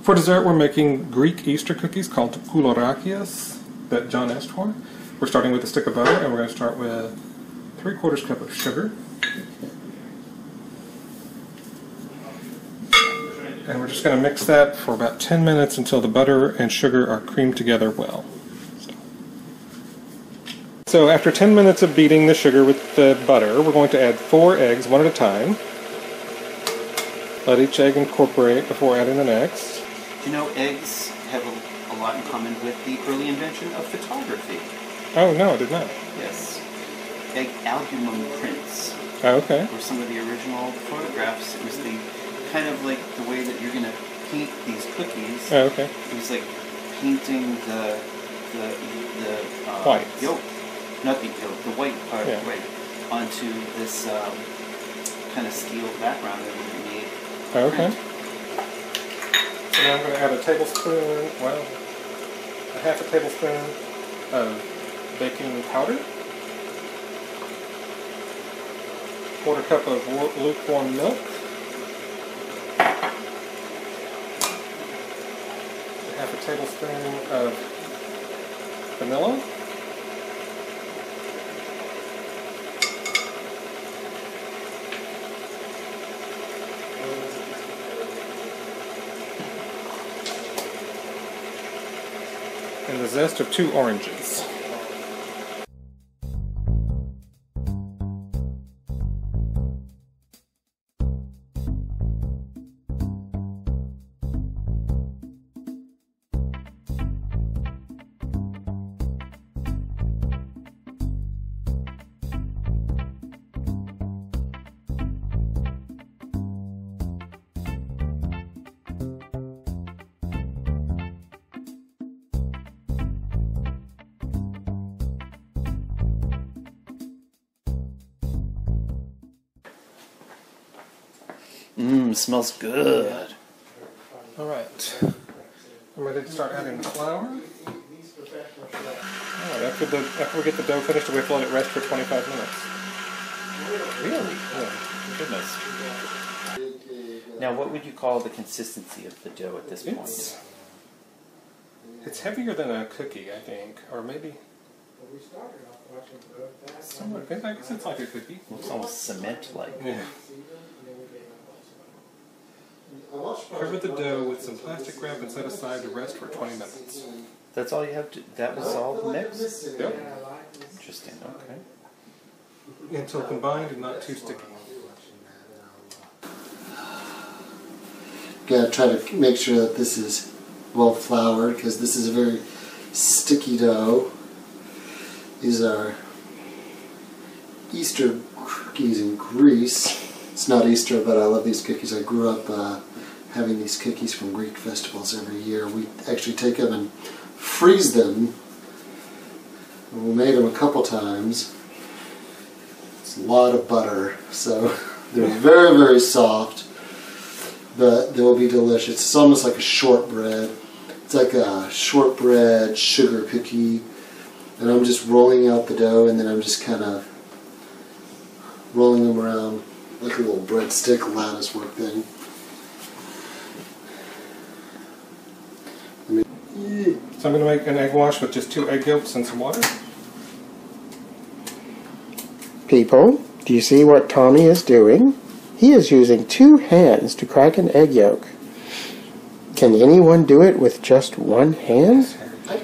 For dessert, we're making Greek Easter cookies called Koulourakias that John asked for. We're starting with a stick of butter, and we're going to start with 3/4 cup of sugar. And we're just going to mix that for about 10 minutes until the butter and sugar are creamed together well. So after 10 minutes of beating the sugar with the butter, we're going to add 4 eggs, one at a time. Let each egg incorporate before adding the next. You know, eggs have a lot in common with the early invention of photography. Oh, no, I did not. Yes. Egg album prints. Oh, okay. Were some of the original photographs. It was the kind of like the way that you're going to paint these cookies. Oh, okay. It was like painting the white yolk, not the yolk, the white part, yeah. Right, onto this kind of steel background that would be made. Oh, okay. So now I'm going to add a tablespoon, well, a half a tablespoon of baking powder, 1/4 cup of lukewarm milk, half a tablespoon of vanilla, and the zest of 2 oranges. Smells good. Alright, I'm ready to start adding the flour. Alright, after we get the dough finished, we have to let it rest for 25 minutes. Really? Yeah. Goodness. Now, what would you call the consistency of the dough at this point? It's heavier than a cookie, I think, or maybe. Somewhat, I guess it's like a cookie. Looks almost cement-like. Yeah. Cover the dough with some plastic wrap and set aside to rest for 20 minutes. That's all you have to. That was all the mix? Yep. Interesting. Okay. Until combined and not too sticky. Gotta try to make sure that this is well floured because this is a very sticky dough. These are Easter cookies in Greece. It's not Easter, but I love these cookies. I grew up having these cookies from Greek festivals every year. We actually take them and freeze them. And we made them a couple times. It's a lot of butter, so they're very, very soft, but they will be delicious. It's almost like a shortbread. It's like a shortbread sugar cookie, and I'm just rolling out the dough, and then I'm just kind of rolling them around like a little breadstick lattice work thing. So I'm going to make an egg wash with just 2 egg yolks and some water. People, do you see what Tommy is doing? He is using 2 hands to crack an egg yolk. Can anyone do it with just 1 hand? I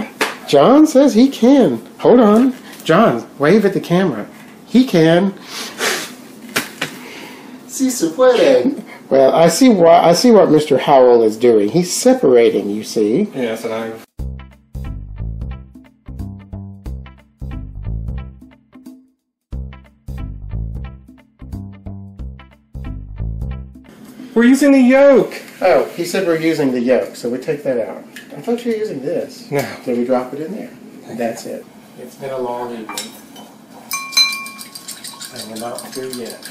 can. John says he can. Hold on. John, wave at the camera. He can. Si se puede. Well, I see what Mr. Howell is doing. He's separating, you see. Yes, and I've... We're using the yolk! Oh, he said we're using the yolk, so we take that out. I thought you were using this. No. So we drop it in there. That's it. It's been a long evening. And we're not through yet.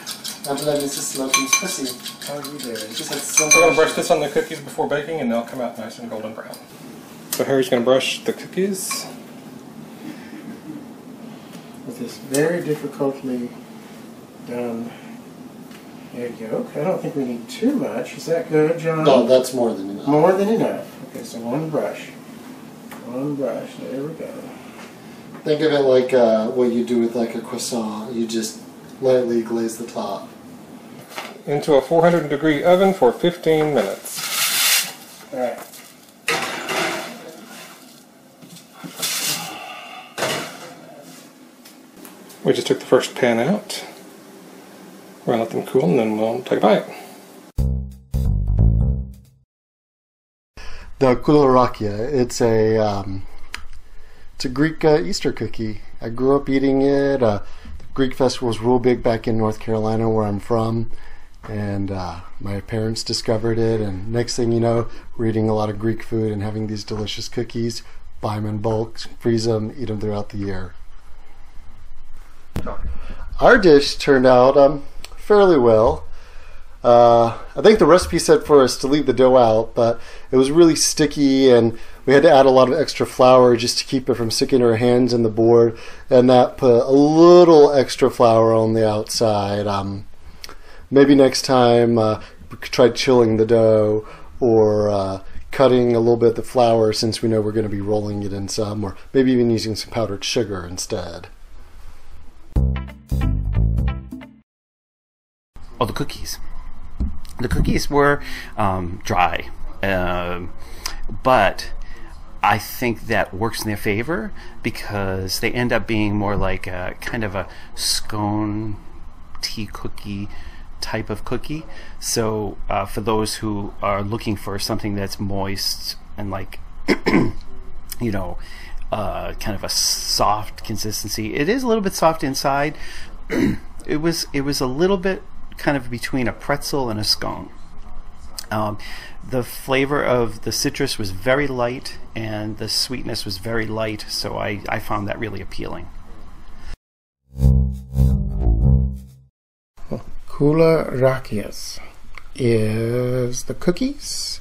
I'm letting Mrs. Slocum's pussy. How are you doing? Just had so We're going to brush this on the cookies before baking, and they'll come out nice and golden brown. So Harry's going to brush the cookies. With this very difficultly done egg yolk. I don't think we need too much. Is that good, John? No, that's more than enough. More than enough. Okay, so one brush. One brush. There we go. Think of it like what you do with like a croissant. You just lightly glaze the top. Into a 400-degree oven for 15 minutes. All right. We just took the first pan out. We're going to let them cool and then we'll take a bite. The Koulourakias, it's a Greek Easter cookie. I grew up eating it. The Greek festival was real big back in North Carolina, where I'm from, and my parents discovered it. And next thing you know, we're eating a lot of Greek food and having these delicious cookies. Buy them in bulk, freeze them, eat them throughout the year. Our dish turned out fairly well. I think the recipe said for us to leave the dough out, but it was really sticky and we had to add a lot of extra flour just to keep it from sticking our hands in the board, and that put a little extra flour on the outside. Maybe next time we could try chilling the dough or cutting a little bit of the flour, since we know we're going to be rolling it in some, or maybe even using some powdered sugar instead. Oh, the cookies. The cookies were dry, but I think that works in their favor because they end up being more like a kind of a scone tea cookie type of cookie. So for those who are looking for something that's moist and like you know, kind of a soft consistency, it is a little bit soft inside. It was a little bit kind of between a pretzel and a scone. The flavor of the citrus was very light and the sweetness was very light, so I found that really appealing. Koulourakias is the cookies.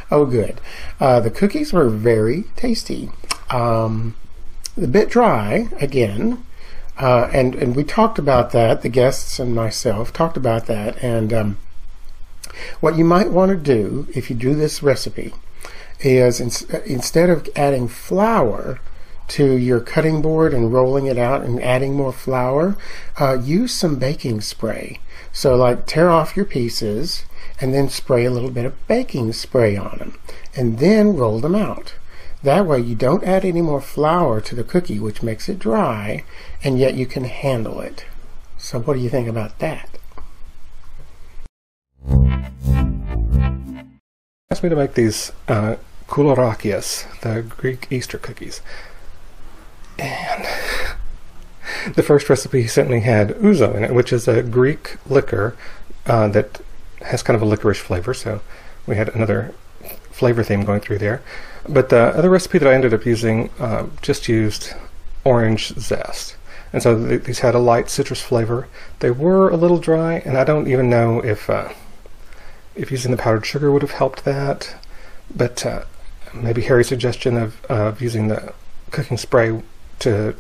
Oh, good. The cookies were very tasty. A bit dry, again. And we talked about that, the guests and myself talked about that, and what you might want to do if you do this recipe is instead of adding flour to your cutting board and rolling it out and adding more flour, use some baking spray. So like tear off your pieces and then spray a little bit of baking spray on them and then roll them out. That way you don't add any more flour to the cookie, which makes it dry, and yet you can handle it. So what do you think about that? Asked me to make these Koulourakias, the Greek Easter cookies. And the first recipe he sent me had ouzo in it, which is a Greek liquor that has kind of a licorice flavor, so we had another flavor theme going through there. But the other recipe that I ended up using just used orange zest. And so these had a light citrus flavor. They were a little dry, and I don't even know if using the powdered sugar would have helped that. But maybe Harry's suggestion of using the cooking spray to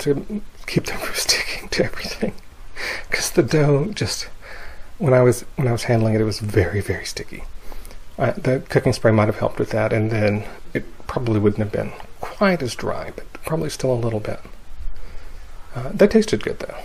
keep them from sticking to everything. Because the dough just, when I was handling it, it was very, very sticky. The cooking spray might have helped with that, and then it probably wouldn't have been quite as dry, but probably still a little bit. They tasted good though.